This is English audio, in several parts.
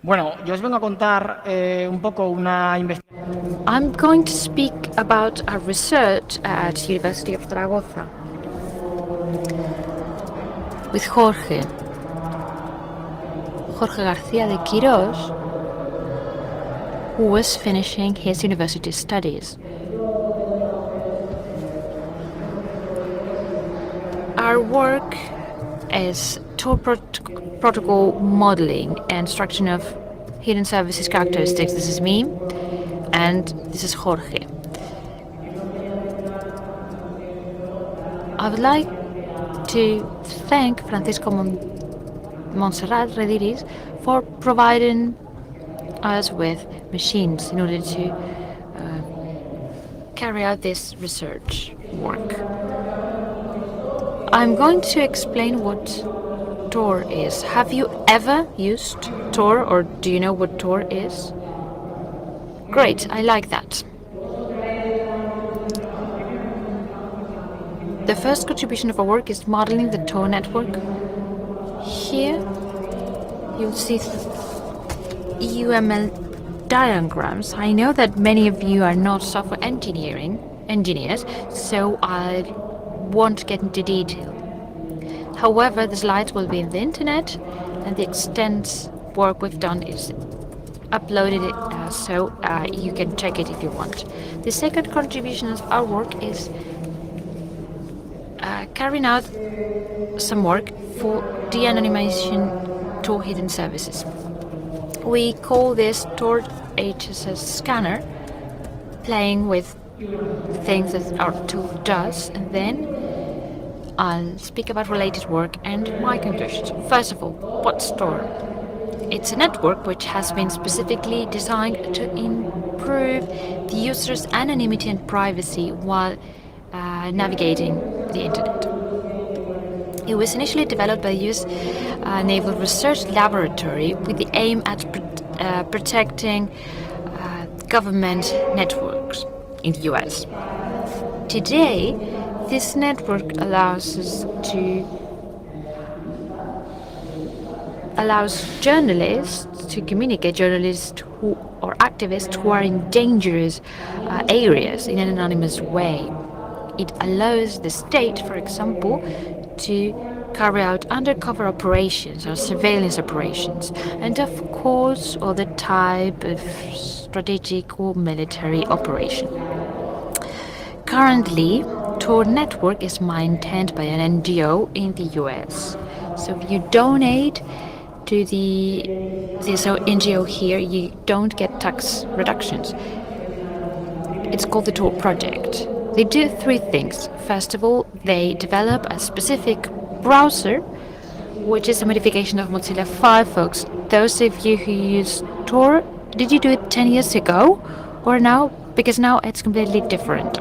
Bueno, yo os vengo a contar un poco una investigación. I'm going to speak about a research at University of Zaragoza with Jorge García de Quirós, who was finishing his university studies. Our work is Tor protocol modeling and structure of hidden services characteristics. This is me, and this is Jorge. I would like to thank Francisco Montserrat Rediris for providing us with machines in order to carry out this research work. I'm going to explain what Tor is. Have you ever used Tor, or do you know what Tor is? Great, I like that. The first contribution of our work is modeling the Tor network. Here you'll see UML diagrams. I know that many of you are not software engineers, so I won't get into detail. However, the slides will be in the internet, and the extensive work we've done is uploaded, so you can check it if you want. The second contribution of our work is carrying out some work for de-anonymization Tor hidden services. We call this Tor HSS scanner, playing with things that our tool does, and then I'll speak about related work and my conclusions. First of all, what's Tor? It's a network which has been specifically designed to improve the user's anonymity and privacy while navigating the internet. It was initially developed by the US Naval Research Laboratory with the aim at protecting government networks in the US. Today, this network allows journalists to communicate, journalists or activists who are in dangerous areas in an anonymous way. It allows the state, for example, to carry out undercover operations or surveillance operations, and of course other type of strategic or military operation. Currently, Tor network is maintained by an NGO in the US. So if you donate to this NGO here, you don't get tax reductions. It's called the Tor project. They do three things. First of all, they develop a specific browser, which is a modification of Mozilla Firefox. Those of you who use Tor, did you do it 10 years ago or now? Because now it's completely different.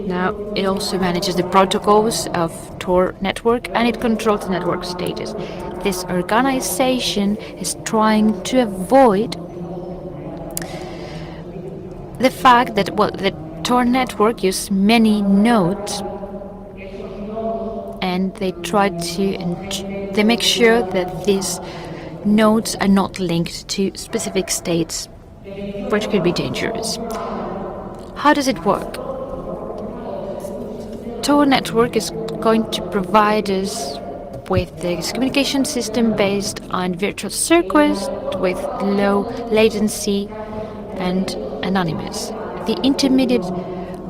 Now it also manages the protocols of Tor network, and it controls the network status. This organization is trying to avoid the fact that, the Tor network uses many nodes, and they they make sure that these nodes are not linked to specific states, which could be dangerous. How does it work? Tor network is going to provide us with this communication system based on virtual circuits with low latency and anonymous. The intermediate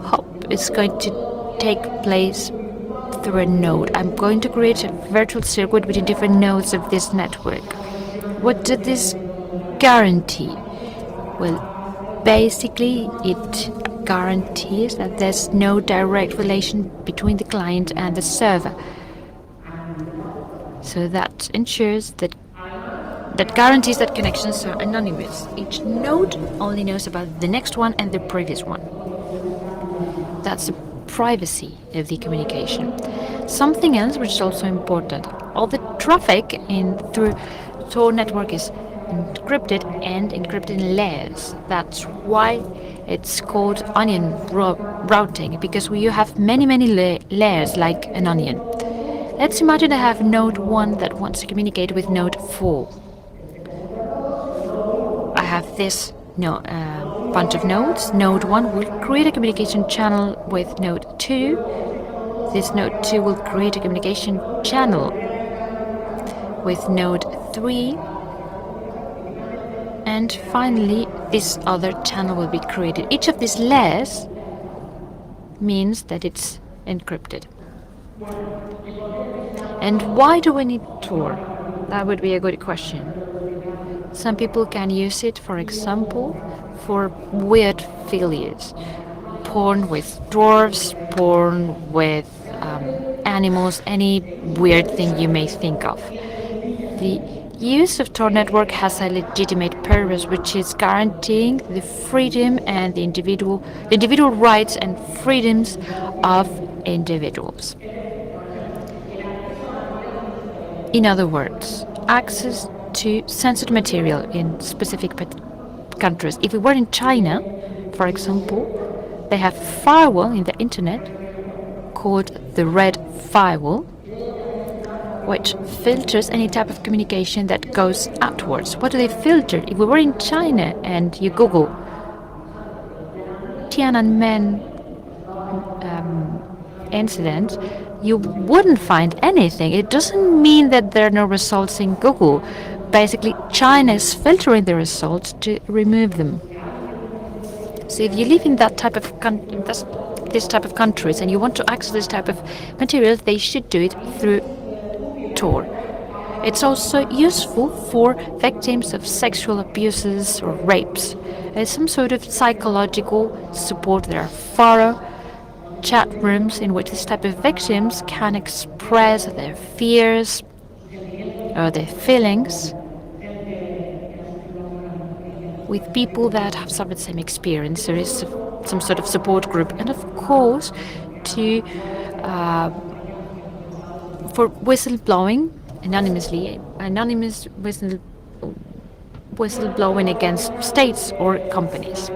hop is going to take place through a node. I'm going to create a virtual circuit between different nodes of this network. What does this guarantee? Well, basically it guarantees that there's no direct relation between the client and the server. So that ensures that guarantees that connections are anonymous. Each node only knows about the next one and the previous one. That's the privacy of the communication. Something else which is also important, all the traffic through Tor network is encrypted in layers. That's why it's called onion routing, because you have many layers like an onion. Let's imagine I have node 1 that wants to communicate with node 4. I have this bunch of nodes. Node 1 will create a communication channel with node 2. This node 2 will create a communication channel with node 3. And finally, this other channel will be created. Each of these layers means that it's encrypted. And why do we need Tor? That would be a good question. Some people can use it, for example, for weird failures. Porn with dwarves, porn with animals, any weird thing you may think of. The use of Tor network has a legitimate purpose, which is guaranteeing the freedom and the individual rights and freedoms of individuals. In other words, access to censored material in specific countries. If we were in China, for example, they have a firewall in the internet called the Red Firewall, which filters any type of communication that goes outwards. What do they filter? If we were in China and you Google Tiananmen incident, you wouldn't find anything. It doesn't mean that there are no results in Google. Basically, China is filtering the results to remove them. So if you live in that type of this type of countries and you want to access this type of materials, they should do it through Tor. It's also useful for victims of sexual abuses or rapes. It's some sort of psychological support. There are thorough chat rooms in which this type of victims can express their fears or their feelings with people that have suffered the same experience. There is some sort of support group, and of course, for whistleblowing anonymous whistleblowing against states or companies.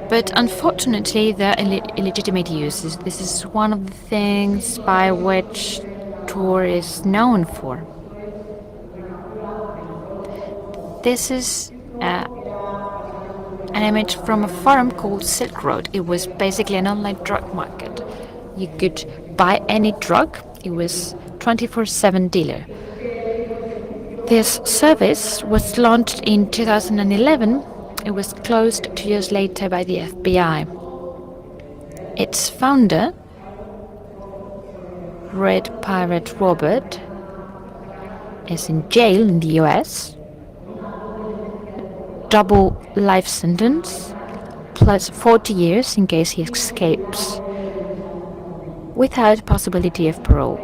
But unfortunately, there are illegitimate uses. This is one of the things by which Tor is known for. This is an image from a forum called Silk Road. It was basically an online drug market. You could buy any drug. It was 24/7 dealer. This service was launched in 2011. It was closed 2 years later by the FBI. Its founder, Red Pirate Robert, is in jail in the US. Double life sentence, plus 40 years in case he escapes, without possibility of parole.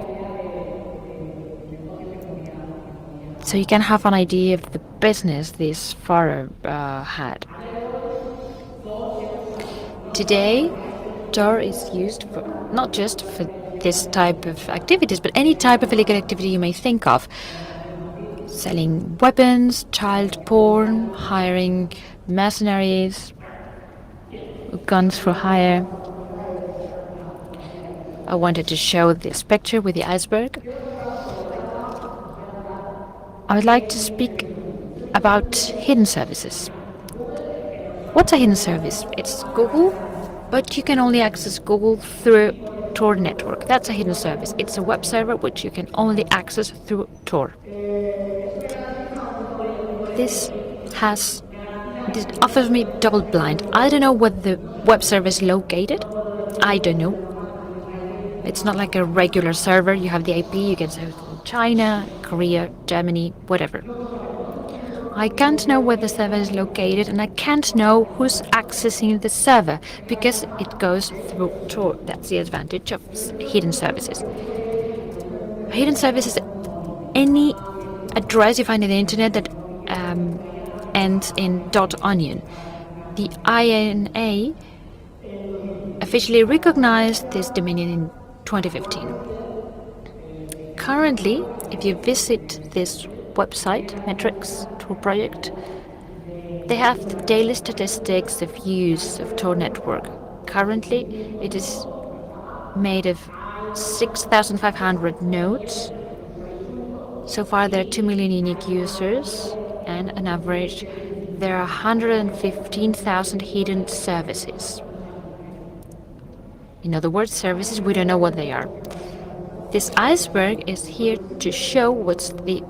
So you can have an idea of the business this far had. Today, Tor is used for not just for this type of activities, but any type of illegal activity you may think of. Selling weapons, child porn, hiring mercenaries, guns for hire. I wanted to show this picture with the iceberg. I would like to speak about hidden services. What's a hidden service? It's Google, but you can only access Google through Tor network. That's a hidden service. It's a web server which you can only access through Tor. This offers me double blind. I don't know where the web server is located. I don't know. It's not like a regular server. You have the IP, you can say from China, Korea, Germany, whatever. I can't know where the server is located, and I can't know who's accessing the server because it goes through Tor. That's the advantage of hidden services. A hidden service is any address you find on the internet that ends in .onion. The INA officially recognized this dominion in 2015. Currently, if you visit this website, Metrics Tor Project, they have the daily statistics of use of Tor network. Currently, it is made of 6,500 nodes. So far, there are 2 million unique users, and on average, there are 115,000 hidden services. In other words, services we don't know what they are. This iceberg is here to show what's the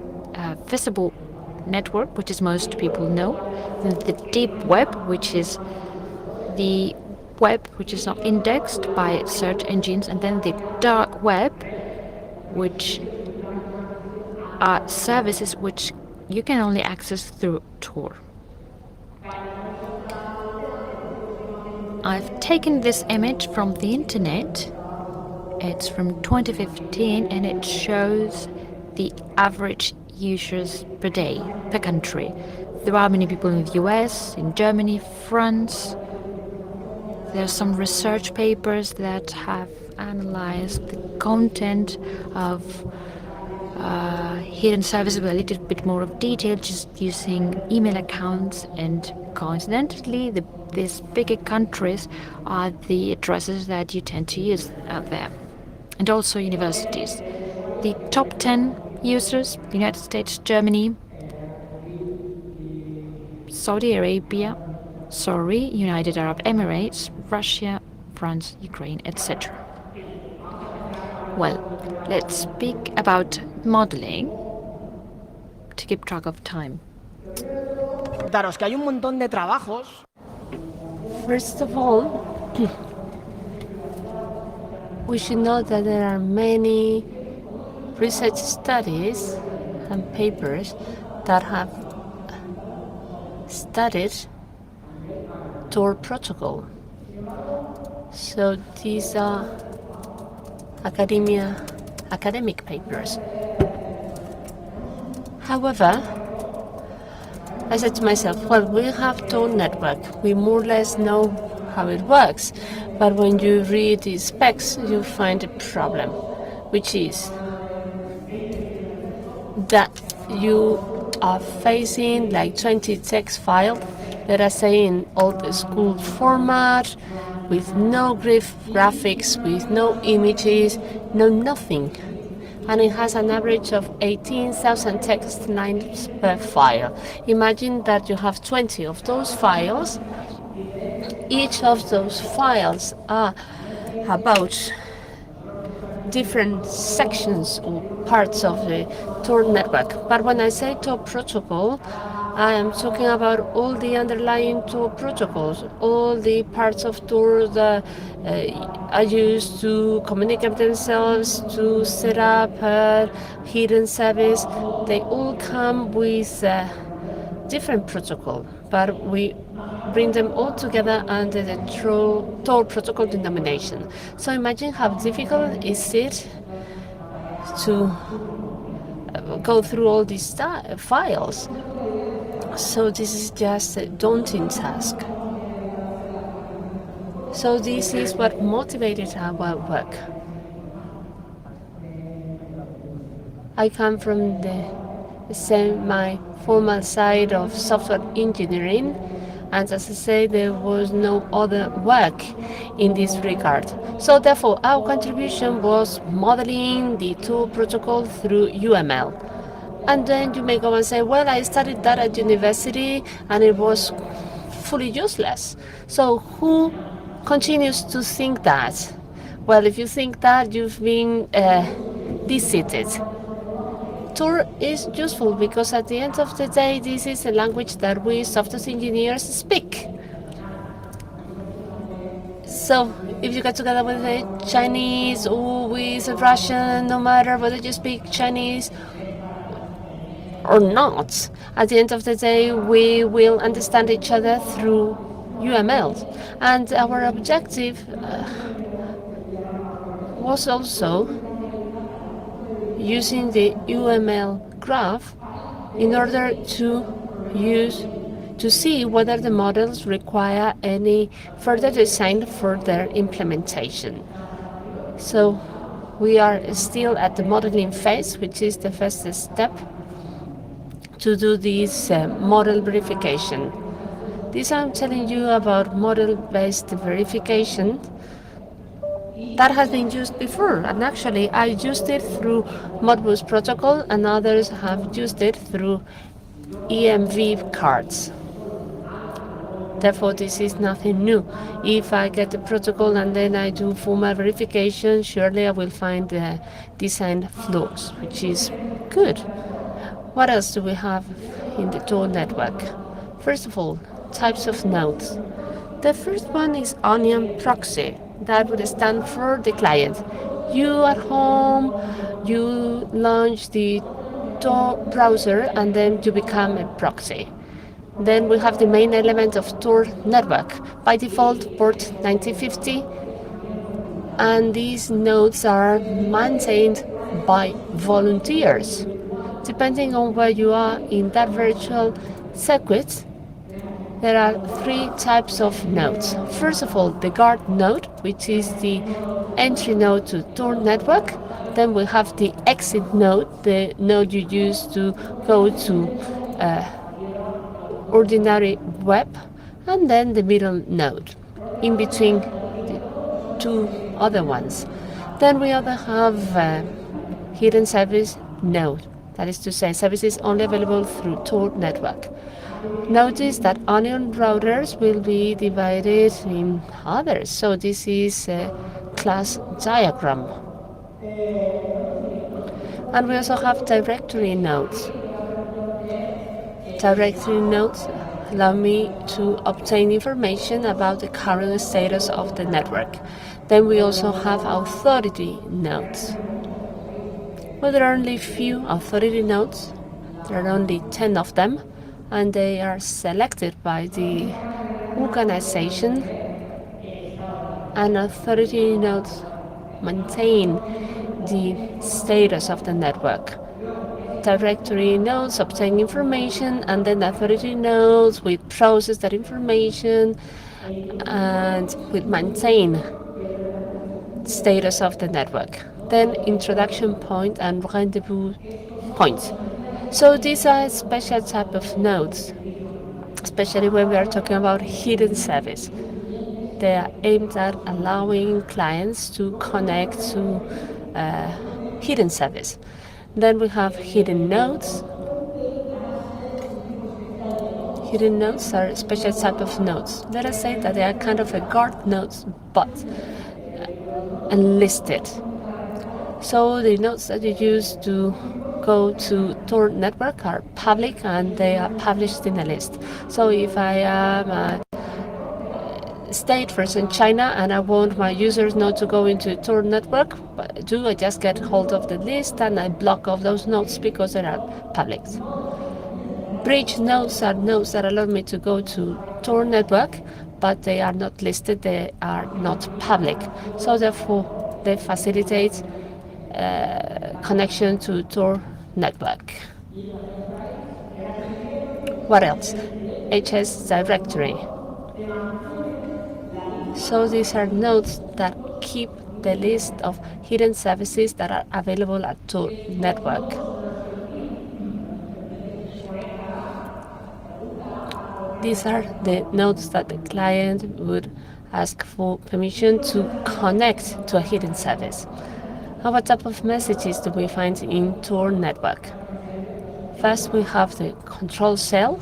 visible network, which is most people know, then the deep web, which is the web which is not indexed by search engines, and then the dark web, which are services which you can only access through Tor. I've taken this image from the internet. It's from 2015 and it shows the average users per day, per country. There are many people in the US, in Germany, France. There are some research papers that have analyzed the content of hidden services with a little bit more of detail, just using email accounts, and coincidentally, these bigger countries are the addresses that you tend to use out there, and also universities. The top 10 users: United States, Germany, Saudi Arabia, United Arab Emirates, Russia, France, Ukraine, etc. Well, let's speak about modeling to keep track of time. Daros que hay un montón de trabajos. First of all, we should know that there are many research studies and papers that have studied Tor protocol. So these are academic papers. However, I said to myself, well, we have Tor network. We more or less know how it works. But when you read the specs, you find a problem, which is that you are facing like 20 text files that are saying old school format, with no graphics, with no images, no nothing. And it has an average of 18,000 text lines per file. Imagine that you have 20 of those files. Each of those files are about different sections or parts of the Tor network. But when I say Tor protocol, I am talking about all the underlying Tor protocols, all the parts of Tor that are used to communicate themselves, to set up a hidden service. They all come with a different protocol, but we bring them all together under the Tor protocol denomination. So imagine how difficult is it to go through all these files. So this is just a daunting task. So this is what motivated our work. I come from the semi-formal side of software engineering, and as I say, there was no other work in this regard. So therefore, our contribution was modeling the Tor protocol through UML. And then you may go and say, well, I studied that at university and it was fully useless. So who continues to think that? Well, if you think that, you've been deceived. Tor is useful because at the end of the day, this is a language that we software engineers speak. So if you get together with a Chinese or with a Russian, no matter whether you speak Chinese or not, at the end of the day, we will understand each other through UML. And our objective was also using the UML graph in order to see whether the models require any further design for their implementation. So we are still at the modeling phase, which is the first step to do this model verification. This I'm telling you about model-based verification that has been used before, and actually I used it through Modbus protocol, and others have used it through EMV cards. Therefore, this is nothing new. If I get the protocol and then I do formal verification, surely I will find the design flaws, which is good. What else do we have in the Tor network? First of all, types of nodes. The first one is Onion Proxy. That would stand for the client. You at home, you launch the Tor browser and then you become a proxy. Then we have the main element of Tor network. By default, port 9050, and these nodes are maintained by volunteers. Depending on where you are in that virtual circuit, there are three types of nodes. First of all, the guard node, which is the entry node to Tor network. Then we have the exit node, the node you use to go to ordinary web, and then the middle node in between the two other ones. Then we also have hidden service node, that is to say services only available through Tor network. Notice that Onion routers will be divided in others, so this is a class diagram. And we also have directory nodes. Directory nodes allow me to obtain information about the current status of the network. Then we also have authority nodes. Well, there are only few authority nodes. There are only 10 of them, and they are selected by the organization. And authority nodes maintain the status of the network. Directory nodes obtain information, and then authority nodes will process that information and will maintain status of the network. Then introduction point and rendezvous point. So these are special type of nodes, especially when we are talking about hidden service. They are aimed at allowing clients to connect to hidden service. Then we have hidden nodes. Hidden nodes are a special type of nodes. Let us say that they are kind of a guard nodes, but unlisted. So the nodes that you use to go to Tor network are public, and they are published in a list. So if I am a state, for instance, China, and I want my users not to go into Tor network, I just get hold of the list and I block off those nodes because they are public. Bridge nodes are nodes that allow me to go to Tor network, but they are not listed, they are not public. So therefore, they facilitate connection to Tor network. What else? HS directory. So these are nodes that keep the list of hidden services that are available at Tor network. These are the nodes that the client would ask for permission to connect to a hidden service. And what type of messages do we find in Tor network? First, we have the control cell.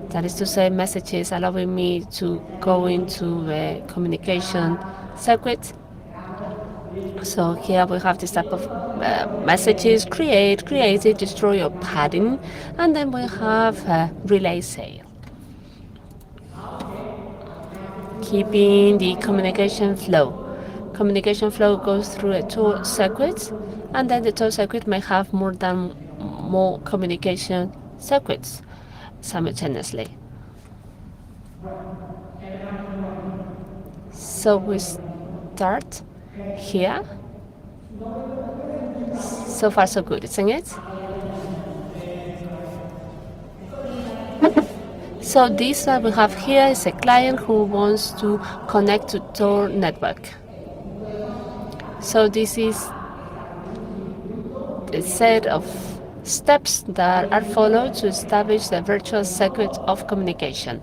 That is to say, messages allowing me to go into a communication circuit. So here we have this type of messages: create, created, destroy, or padding. And then we have relay cell, keeping the communication flow. Communication flow goes through a Tor circuit, and then the Tor circuit may have more communication circuits simultaneously. So we start here. So far so good, isn't it? So this that we have here is a client who wants to connect to Tor network. So this is a set of steps that are followed to establish the virtual circuit of communication.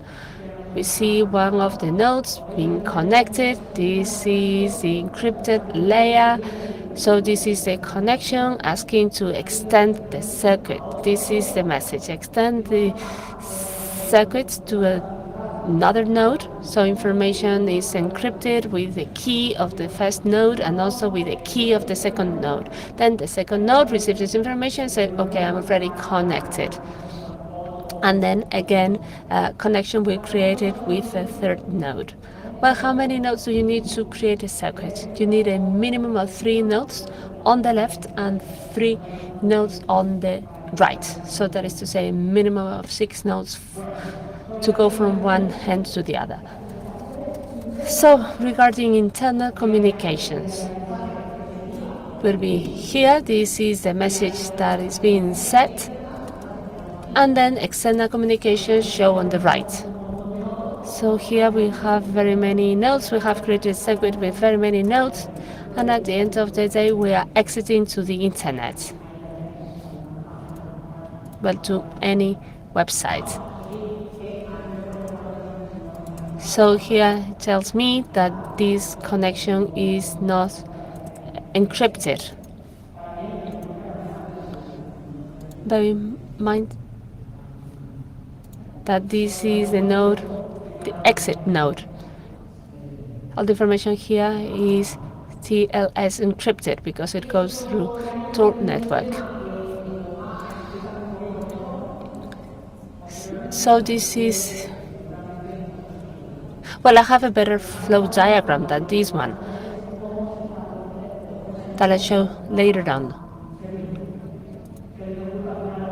we see one of the nodes being connected. This is the encrypted layer. So this is the connection asking to extend the circuit. This is the message: extend the circuit to another node. So information is encrypted with the key of the first node and also with the key of the second node. Then the second node receives this information and says, okay, I'm already connected. And then again, connection will be created with a third node. Well, how many nodes do you need to create a circuit? You need a minimum of 3 nodes on the left and 3 nodes on the right. So that is to say, a minimum of 6 nodes to go from one end to the other. So regarding internal communications, will be here. This is the message that is being sent. And then external communications show on the right. So here we have very many nodes. We have created a circuit with very many nodes. And at the end of the day, we are exiting to the internet. Well, to any website. So here it tells me that this connection is not encrypted. Bear in mind that this is the node, the exit node. All the information here is TLS encrypted because it goes through Tor network. So this is, well, I have a better flow diagram than this one that I'll show later on.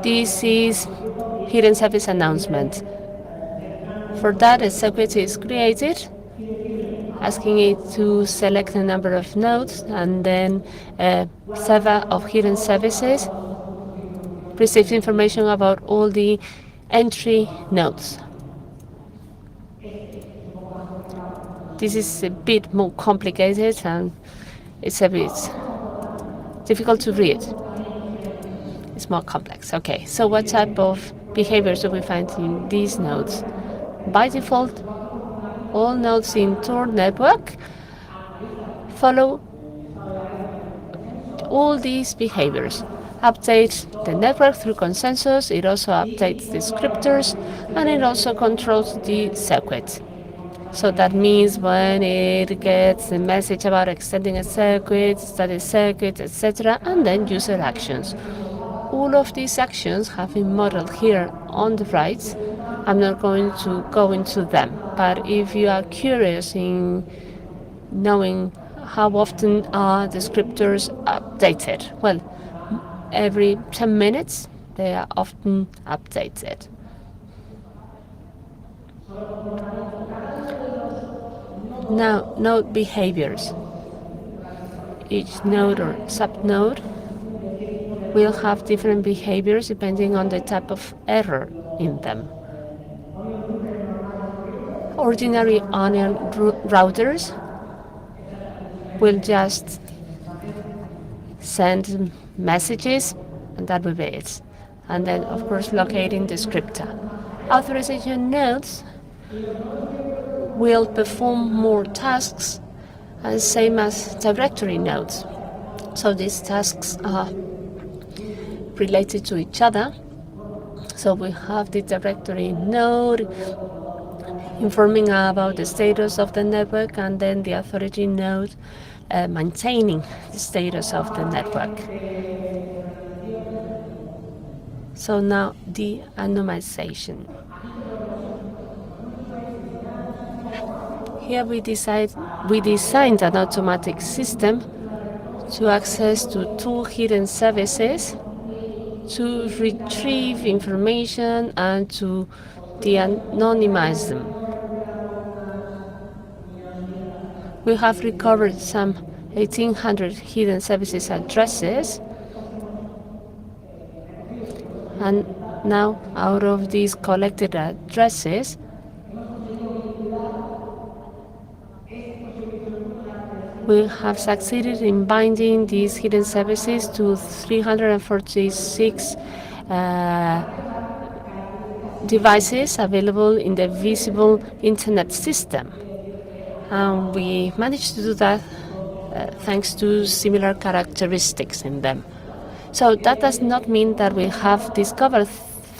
This is hidden service announcement. For that, a circuit is created, asking it to select a number of nodes, and then a server of hidden services receives information about all the entry nodes. This is a bit more complicated and it's a bit difficult to read. It's more complex. Okay, so what type of behaviors do we find in these nodes? By default, all nodes in Tor network follow all these behaviors. Updates the network through consensus, it also updates the scripters, and it also controls the circuit. So that means when it gets a message about extending a circuit, status circuit, etc., and then user actions. All of these actions have been modeled here on the right. I'm not going to go into them, but if you are curious in knowing how often are the scripters updated, well, every 10 minutes they are often updated. Now, node behaviors. Each node or subnode will have different behaviors depending on the type of error in them. Ordinary onion routers will just send messages, and that will be it. And then, of course, locating the scripter. Authorization nodes will perform more tasks, same as directory nodes. So these tasks are related to each other. So we have the directory node informing about the status of the network, and then the authority node maintaining the status of the network. So now the anonymization. Here we designed an automatic system to access to 2 hidden services to retrieve information and to de-anonymize them. We have recovered some 1,800 hidden services addresses, and now out of these collected addresses, we have succeeded in binding these hidden services to 346 devices available in the visible internet system. And we managed to do that thanks to similar characteristics in them. So that does not mean that we have discovered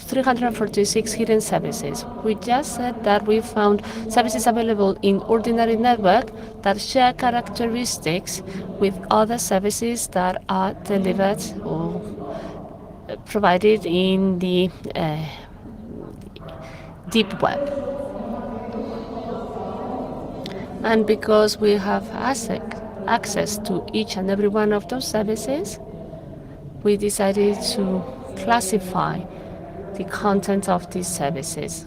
346 hidden services. We just said that we found services available in ordinary network that share characteristics with other services that are delivered or provided in the deep web. And because we have access to each and every one of those services, we decided to classify the content of these services.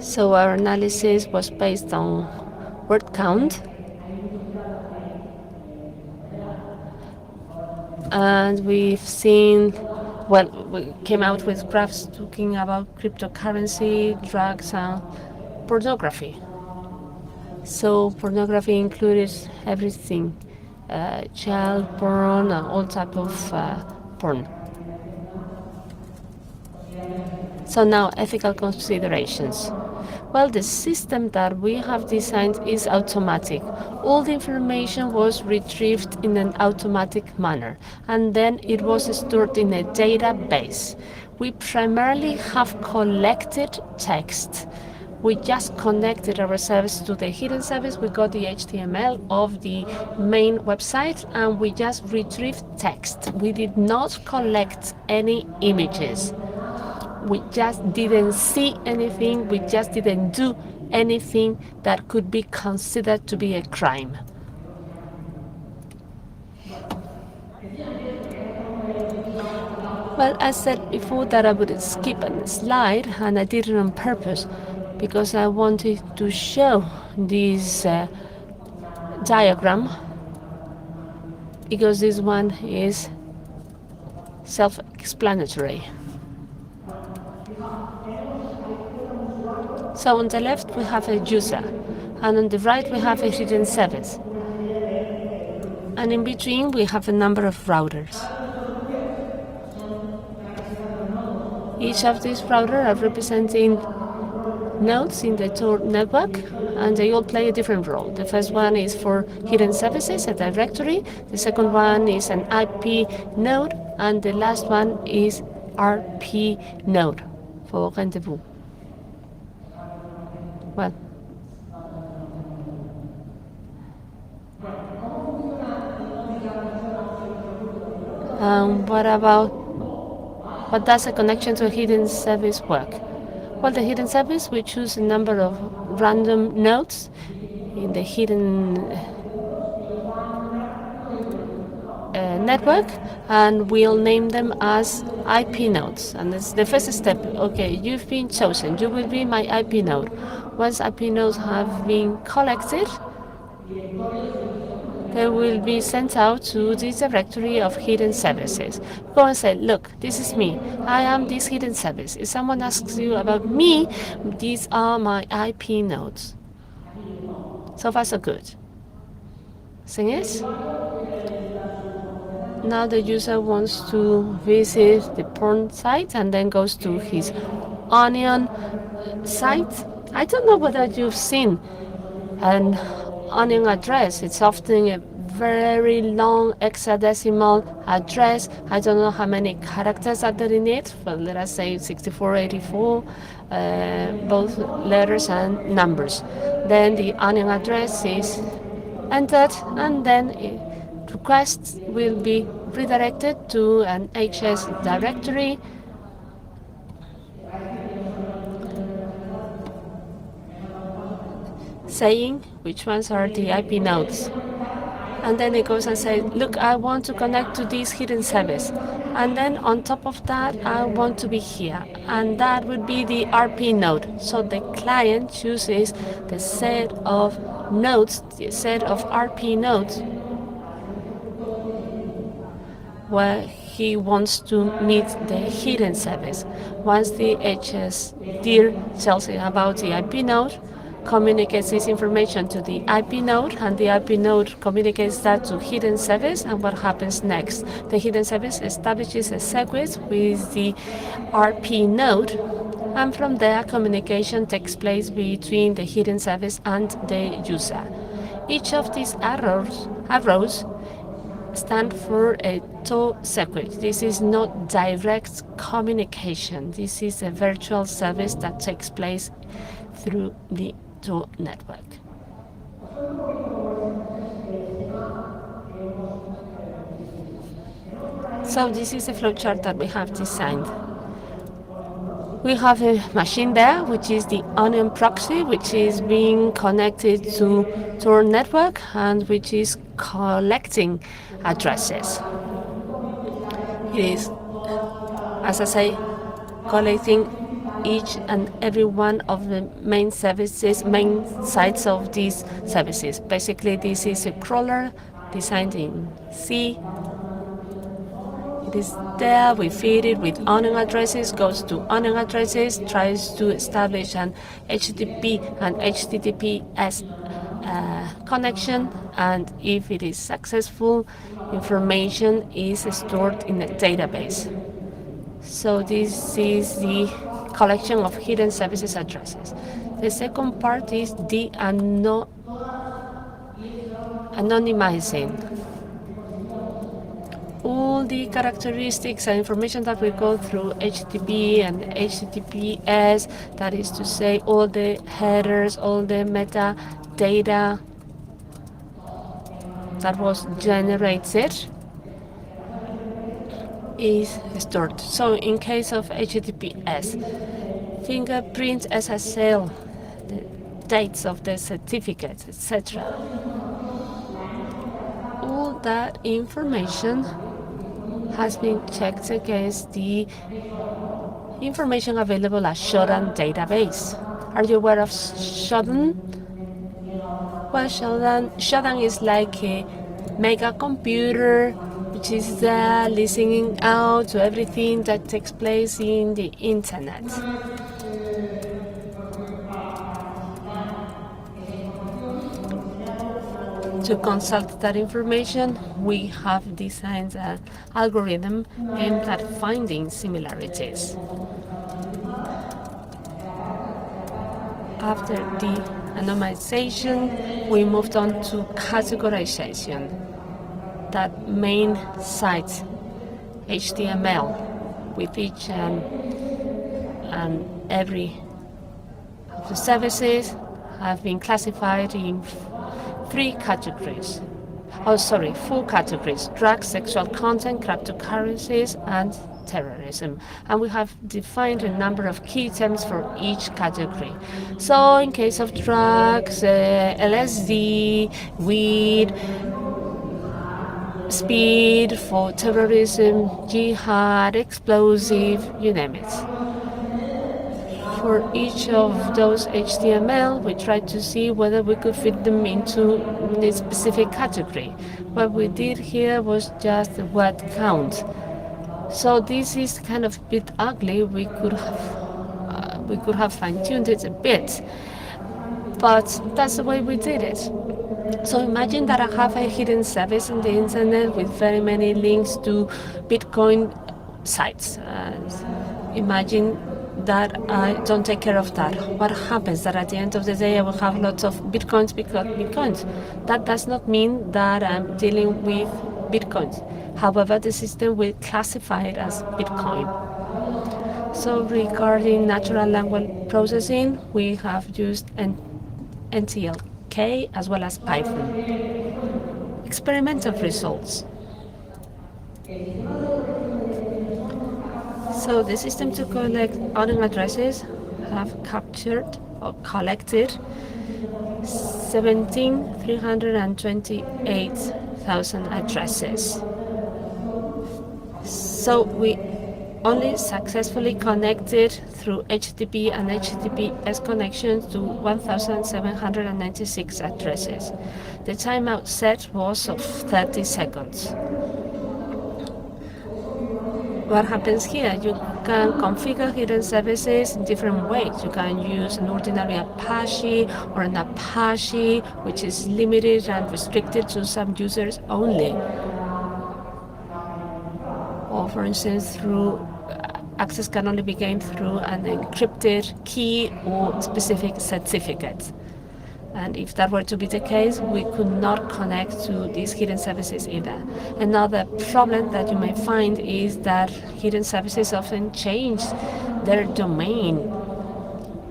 So our analysis was based on word count, and we've seen, well, we came out with graphs talking about cryptocurrency, drugs, and pornography. So pornography included everything, child porn and all type of porn. So now ethical considerations. Well, the system that we have designed is automatic. All the information was retrieved in an automatic manner, and then it was stored in a database. We primarily have collected text. We just connected our service to the hidden service. We got the HTML of the main website, and we just retrieved text. We did not collect any images. We just didn't see anything. We just didn't do anything that could be considered to be a crime. Well, I said before that I would skip a slide, and I did it on purpose because I wanted to show this diagram, because this one is self-explanatory. So on the left we have a user, and on the right we have a hidden service. And in between we have a number of routers. Each of these routers are representing nodes in the Tor network, and they all play a different role. The first one is for hidden services, a directory. The second one is an IP node, and the last one is RP node for rendezvous. Well, what does a connection to a hidden service work? Well, the hidden service, we choose a number of random nodes in the hidden network, and we'll name them as IP nodes. And it's the first step. Okay, you've been chosen. You will be my IP node. Once IP nodes have been collected, they will be sent out to this directory of hidden services. Go and say, look, this is me. I am this hidden service. If someone asks you about me, these are my IP nodes. So far, so good. Thing is, now the user wants to visit the porn site and then goes to his Onion site. I don't know whether you've seen an Onion address. It's often a very long hexadecimal address. I don't know how many characters are there in it, but let us say 6484, both letters and numbers. Then the Onion address is entered, and then requests will be redirected to an HS directory. Saying which ones are the IP nodes. And then it goes and says, look, I want to connect to this hidden service. And then on top of that, I want to be here. And that would be the RP node. So the client chooses the set of nodes, the set of RP nodes, where he wants to meet the hidden service. Once the HS dir tells him about the IP node, communicates this information to the IP node, and the IP node communicates that to hidden service. And what happens next? The hidden service establishes a sequence with the RP node, and from there communication takes place between the hidden service and the user. Each of these arrows stand for a Tor sequence. This is not direct communication. This is a virtual service that takes place through the Tor network. So this is a flowchart that we have designed. We have a machine there, which is the Onion proxy, which is being connected to Tor network and which is collecting addresses. It is, as I say, collecting each and every one of the main sites of these services. Basically, this is a crawler designed in C. It is there, we feed it with onion addresses, goes to onion addresses, tries to establish an HTTP and HTTPS connection, and if it is successful, information is stored in a database. So this is the collection of hidden services addresses. The second part is the anonymizing. All the characteristics and information that we go through HTTP and HTTPS, that is to say all the headers, all the metadata that was generated is stored. So in case of HTTPS, fingerprint SSL, the dates of the certificates, etc. All that information has been checked against the information available at Shodan database. Are you aware of Shodan? Well, Shodan is like a mega computer which is there listening out to everything that takes place in the internet. To consult that information, we have designed an algorithm aimed at finding similarities. After the anonymization, we moved on to categorization. That main site, HTML, with each and every of the services have been classified in four categories: drugs, sexual content, cryptocurrencies, and terrorism. And we have defined a number of key terms for each category. So in case of drugs, LSD, weed, speed; for terrorism, jihad, explosive, you name it. For each of those HTML, we tried to see whether we could fit them into a specific category. What we did here was just the word count. So this is kind of a bit ugly. We could have fine-tuned it a bit, but that's the way we did it. So imagine that I have a hidden service on the internet with very many links to Bitcoin sites. Imagine that I don't take care of that. What happens? That at the end of the day I will have lots of Bitcoins because Bitcoins. That does not mean that I'm dealing with Bitcoins. However, the system will classify it as Bitcoin. So regarding natural language processing, we have used NTLK as well as Python. Experimental results. So the system to collect onion addresses have captured or collected 17,328,000 addresses. So we only successfully connected through HTTP and HTTPS connections to 1,796 addresses. The timeout set was of 30 seconds. What happens here? You can configure hidden services in different ways. You can use an ordinary Apache or an Apache, which is limited and restricted to some users only. Or for instance, access can only be gained through an encrypted key or specific certificate. And if that were to be the case, we could not connect to these hidden services either. Another problem that you may find is that hidden services often change their domain.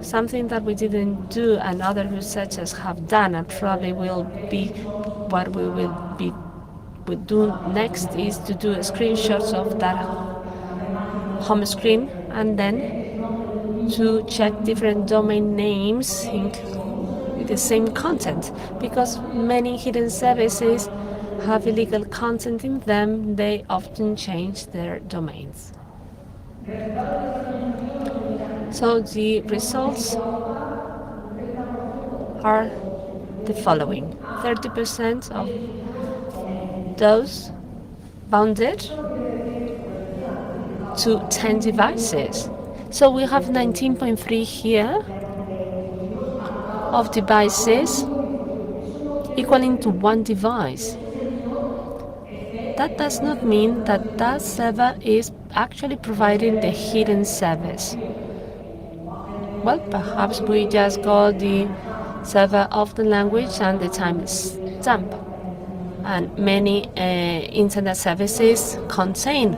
Something that we didn't do and other researchers have done, and probably will be what we do next, is to do screenshots of that home screen and then to check different domain names with the same content, because many hidden services have illegal content in them. They often change their domains. So the results are the following: 30% of those bounded to 10 devices. So we have 19.3 here of devices equaling to one device. That does not mean that that server is actually providing the hidden service. Well, perhaps we just got the server of the language and the timestamp. And many internet services contain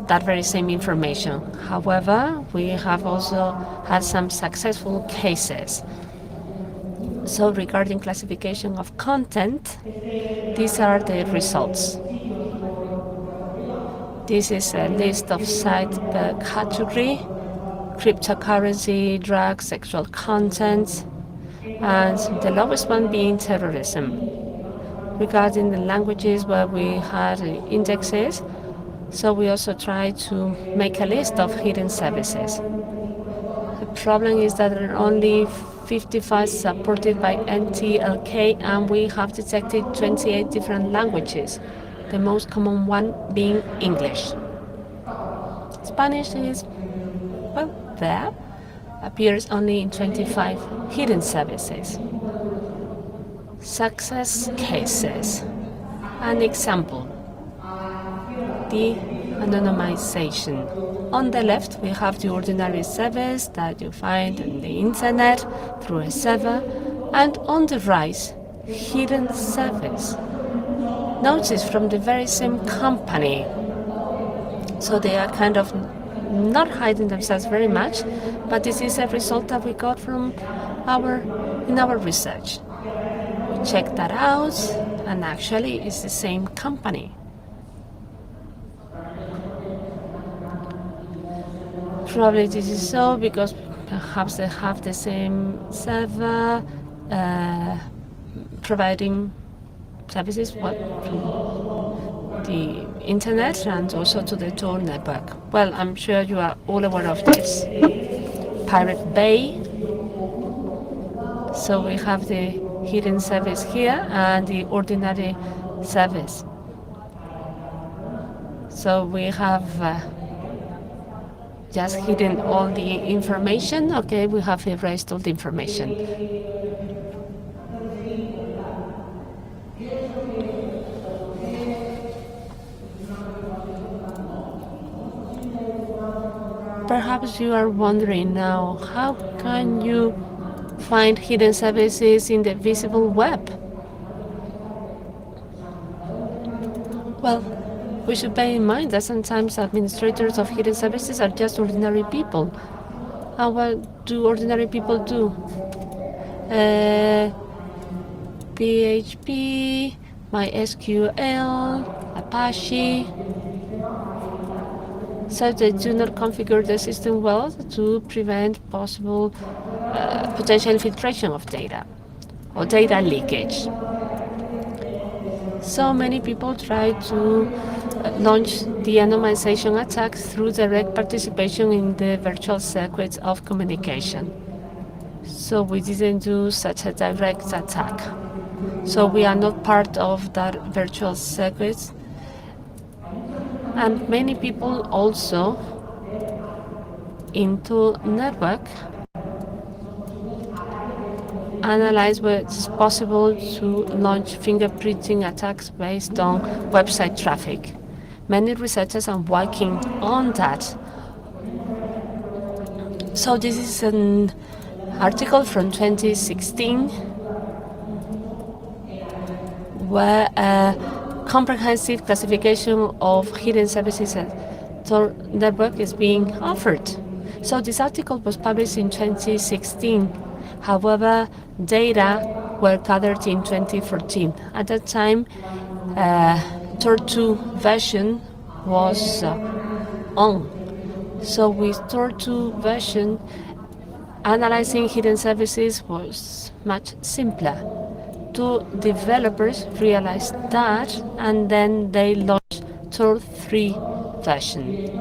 that very same information. However, we have also had some successful cases. So regarding classification of content, these are the results. This is a list of sites per category: cryptocurrency, drugs, sexual content, and the lowest one being terrorism. Regarding the languages where we had indexes, so we also try to make a list of hidden services. The problem is that there are only 55 supported by NTLK, and we have detected 28 different languages, the most common one being English. Spanish is, well, there, appears only in 25 hidden services. Success cases. An example: the anonymization. On the left, we have the ordinary service that you find on the internet through a server, and on the right, hidden service. Notice from the very same company. So they are kind of not hiding themselves very much, but this is a result that we got from in our research. We checked that out, and actually it's the same company. Probably this is so because perhaps they have the same server providing services to the internet and also to the Tor network. Well, I'm sure you are all aware of this. Pirate Bay. So we have the hidden service here and the ordinary service. So we have just hidden all the information. Okay, we have erased all the information. Perhaps you are wondering now, how can you find hidden services in the visible web? Well, we should bear in mind that sometimes administrators of hidden services are just ordinary people. And what do ordinary people do? PHP, MySQL, Apache. So they do not configure the system well to prevent possible potential infiltration of data or data leakage. So many people try to launch the anonymization attack through direct participation in the virtual circuits of communication. So we didn't do such a direct attack. So we are not part of that virtual circuit. And many people also into network, analyze what's possible to launch fingerprinting attacks based on website traffic. Many researchers are working on that. So this is an article from 2016 where a comprehensive classification of hidden services at Tor network is being offered. So this article was published in 2016. However, data were gathered in 2014. At that time, Tor 2 version was on. So with Tor 2 version, analyzing hidden services was much simpler. Two developers realized that, and then they launched Tor 3 version.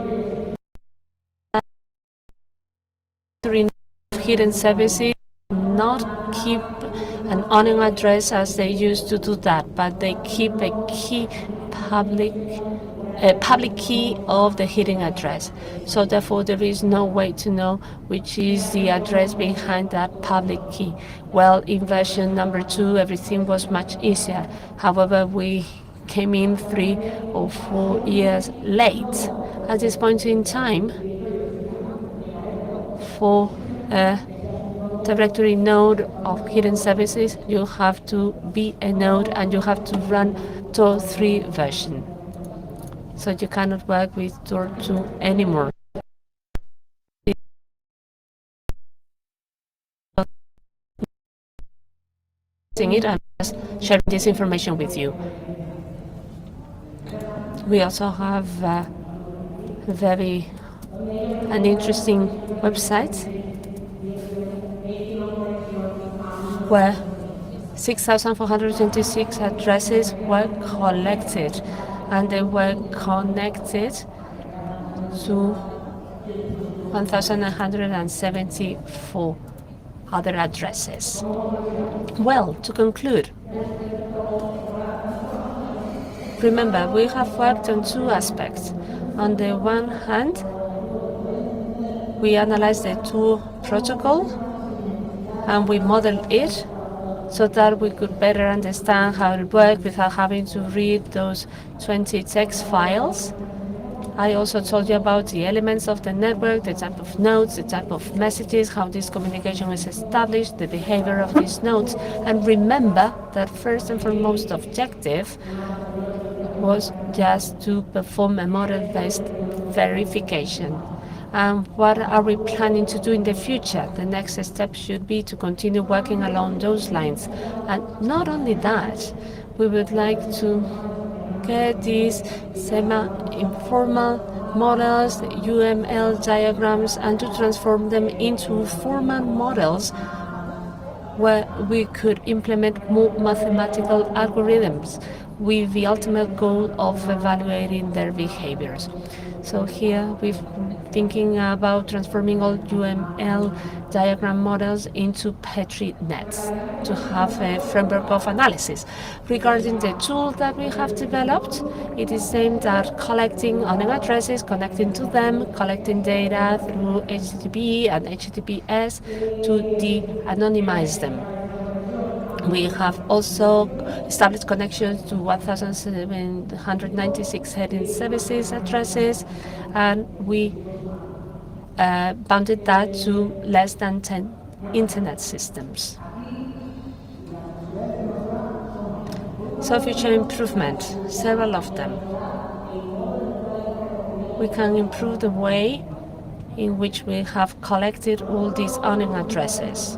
Hidden services not keep an unknown address as they used to do that, but they keep a public key of the hidden address. So therefore there is no way to know which is the address behind that public key. Well, in version number 2 everything was much easier. However, we came in 3 or 4 years late. At this point in time, for a directory node of hidden services, you have to be a node and you have to run Tor 3 version. So you cannot work with Tor 2 anymore. I'm just sharing this information with you. We also have an interesting website where 6,426 addresses were collected, and they were connected to 1,174 other addresses. Well, to conclude, remember, we have worked on two aspects. On the one hand, we analyzed the Tor protocol and we modeled it so that we could better understand how it worked without having to read those 20 text files. I also told you about the elements of the network, the type of nodes, the type of messages, how this communication is established, the behavior of these nodes. And remember that first and foremost objective was just to perform a model-based verification. And what are we planning to do in the future? The next step should be to continue working along those lines. And not only that, we would like to get these semi-informal models, UML diagrams, and to transform them into formal models where we could implement more mathematical algorithms with the ultimate goal of evaluating their behaviors. So here we've been thinking about transforming all UML diagram models into Petri nets to have a framework of analysis. Regarding the tool that we have developed, it is aimed at collecting unknown addresses, connecting to them, collecting data through HTTP and HTTPS to de-anonymize them. We have also established connections to 1,796 hidden services addresses, and we bounded that to less than 10 internet systems. So future improvement, several of them. We can improve the way in which we have collected all these unknown addresses.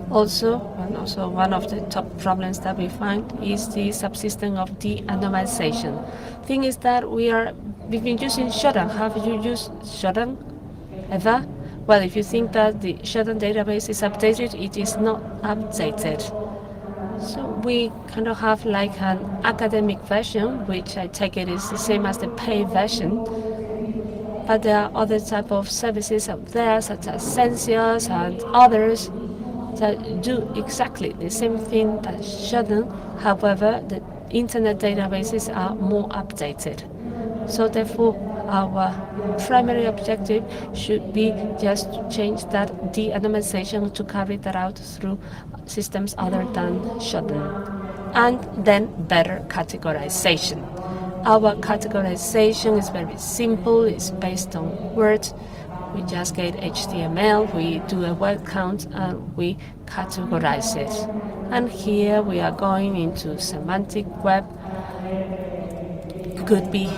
Also one of the top problems that we find is the subsystem of de-anonymization. Thing is that we've been using Shodan. Have you used Shodan ever? Well, if you think that the Shodan database is updated, it is not updated. So we kind of have like an academic version, which I take it is the same as the paid version. But there are other type of services out there, such as Censius and others, that do exactly the same thing that Shodan. However, the internet databases are more updated. So therefore, Our primary objective should be just to change that de-anonymization to carry that out through systems other than Shodan. And then better categorization. Our categorization is very simple, it's based on words. We just get HTML, we do a word count, and we categorize it. And here we are going into semantic web. Could be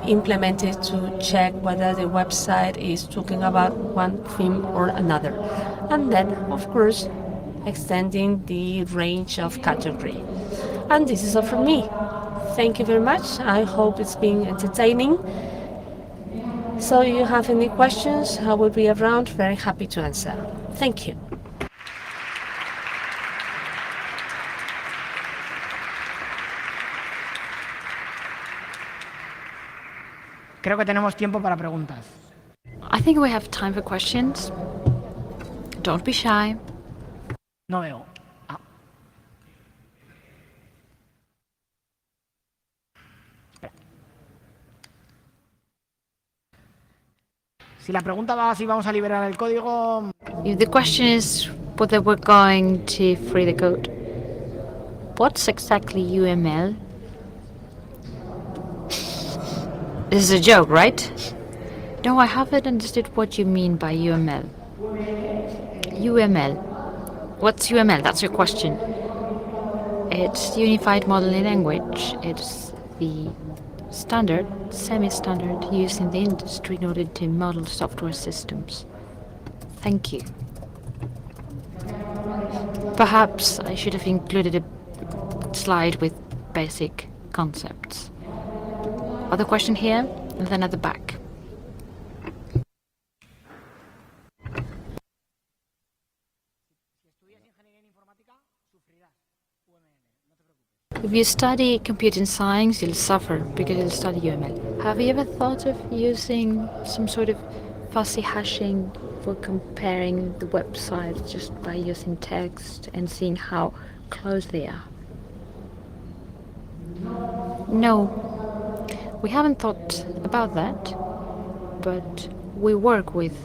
implemented to check whether the website is talking about one theme or another. And then, of course, extending the range of category. And this is all from me. Thank you very much. I hope it's been entertaining. So if you have any questions, I will be around, very happy to answer. Thank you. Creo que tenemos tiempo para preguntas. I think we have time for questions. Don't be shy. No veo. Si la pregunta va si vamos a liberar el código. If the question is whether we're going to free the code, what's exactly UML? This is a joke, right? No, I haven't understood what you mean by UML. UML. What's UML? That's your question. It's Unified Modeling Language. It's the standard, semi-standard, used in the industry in order to model software systems. Thank you. Perhaps I should have included a slide with basic concepts. Other question here, and then at the back. If you study computing science, you'll suffer because you'll study UML. Have you ever thought of using some sort of fuzzy hashing for comparing the websites just by using text and seeing how close they are? No, we haven't thought about that, but we work with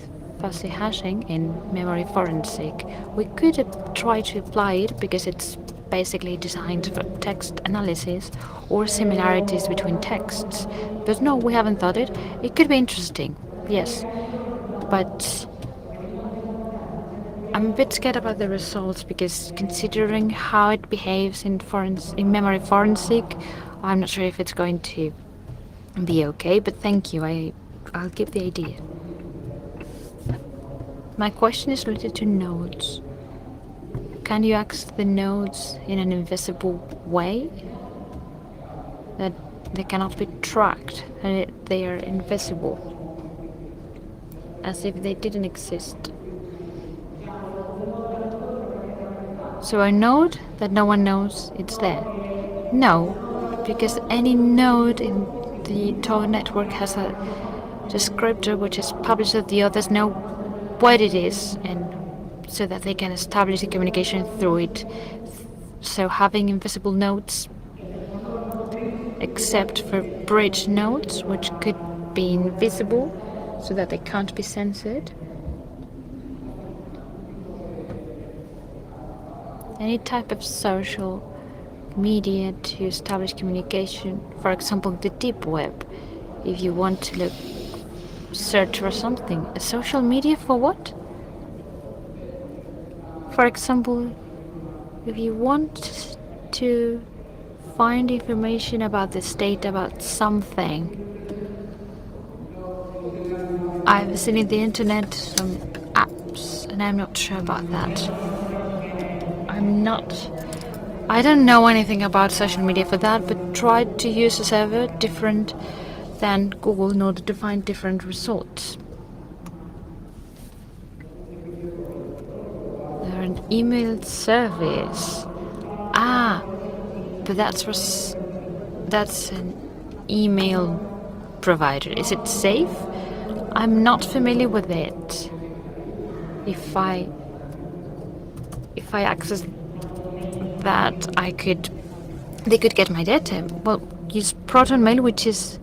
fuzzy hashing in memory forensic. We could try to apply it because it's basically designed for text analysis or similarities between texts. But no, we haven't thought it. It could be interesting, yes. But I'm a bit scared about the results because considering how it behaves in memory forensic, I'm not sure if it's going to be okay, but thank you. I'll give the idea. My question is related to nodes. Can you access the nodes in an invisible way? That they cannot be tracked and they are invisible, as if they didn't exist. So a node that no one knows it's there? No, because any node in the Tor network has a descriptor which is published so the others know what it is, and so that they can establish the communication through it. So having invisible nodes, except for bridge nodes, which could be invisible so that they can't be censored. Any type of social media to establish communication, for example, the deep web. If you want to search for something, a social media for what? For example, if you want to find information about the state about something, I've seen in the internet some apps, and I'm not sure about that. I don't know anything about social media for that, but tried to use a server different than Google in order to find different results. They're an email service. But that's an email provider. Is it safe? I'm not familiar with it. If I access that, they could get my data. Well, use Proton Mail, which is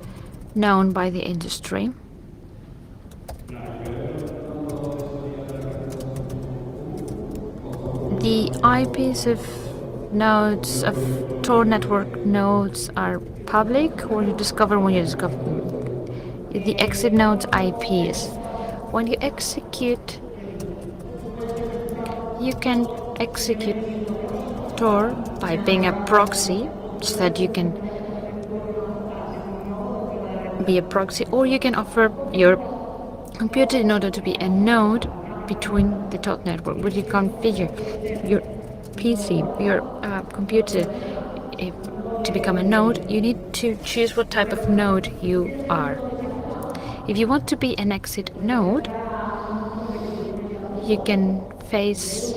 known by the industry. The IPs of nodes, of Tor network nodes, are public, or you discover when you discover the exit nodes IPs. When you execute, you can execute Tor by being a proxy, so that you can be a proxy, or you can offer your computer in order to be a node between the Tor network. When you configure your PC, your computer, to become a node, you need to choose what type of node you are. If you want to be an exit node, you can face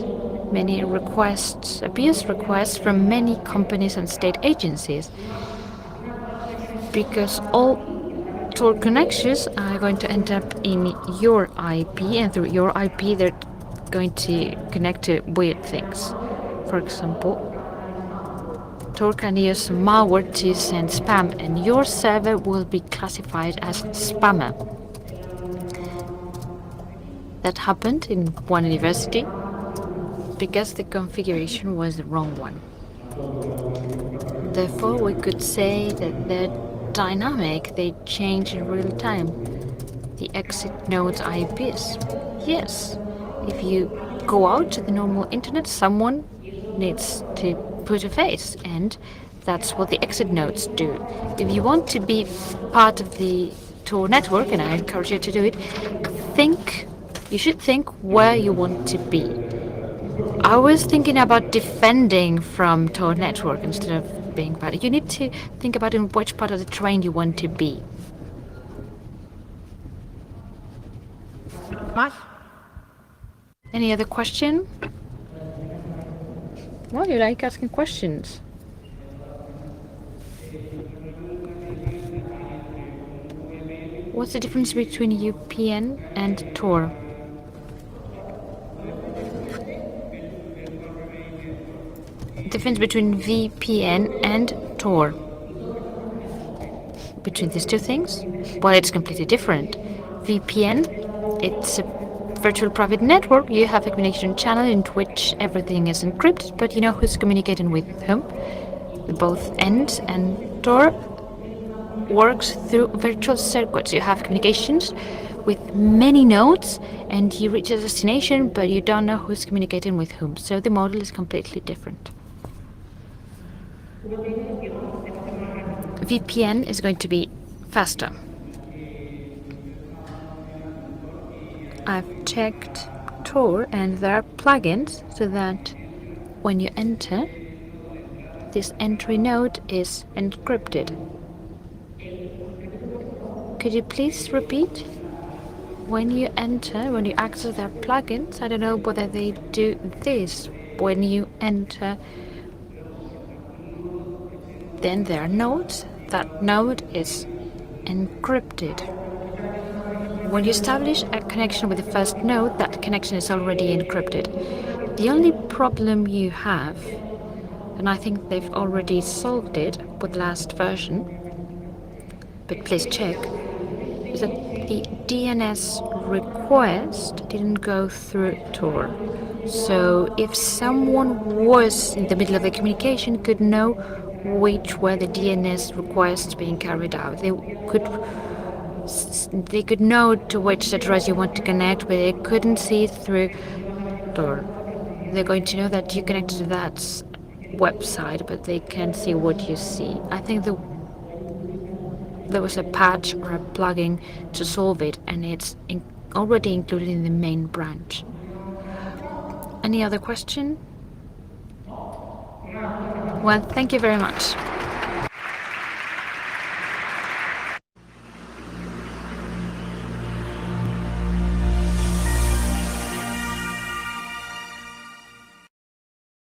many requests, abuse requests from many companies and state agencies, because all Tor connections are going to end up in your IP, and through your IP they're going to connect to weird things. For example, Tor can use malware to send spam, and your server will be classified as spammer. That happened in one university because the configuration was the wrong one. Therefore, we could say that they're dynamic, they change in real time. The exit nodes IPs. Yes, if you go out to the normal internet, someone needs to put a face, and that's what the exit nodes do. If you want to be part of the Tor network, and I encourage you to do it, you should think where you want to be. I was thinking about defending from Tor network instead of being part. You need to think about in which part of the train you want to be. ¿Más? Any other question? Well, you like asking questions. What's the difference between UPN and Tor? Difference between VPN and Tor. Between these two things? Well, it's completely different. VPN, it's a virtual private network. You have a communication channel in which everything is encrypted, but you know who's communicating with whom, both ends. And Tor works through virtual circuits. You have communications with many nodes, and you reach a destination, but you don't know who's communicating with whom. So the model is completely different. VPN is going to be faster. I've checked Tor, and there are plugins so that when you enter, this entry node is encrypted. Could you please repeat? When you enter, when you access their plugins, I don't know whether they do this. When you enter, then there are nodes. That node is encrypted. When you establish a connection with the first node, that connection is already encrypted. The only problem you have, and I think they've already solved it with the last version, but please check, is that the DNS request didn't go through Tor. So if someone was in the middle of the communication, could know which were the DNS requests being carried out. They could know to which address you want to connect, but they couldn't see it through Tor. They're going to know that you connected to that website, but they can't see what you see. I think there was a patch or a plugin to solve it, and it's already included in the main branch. Any other question? Well, thank you very much.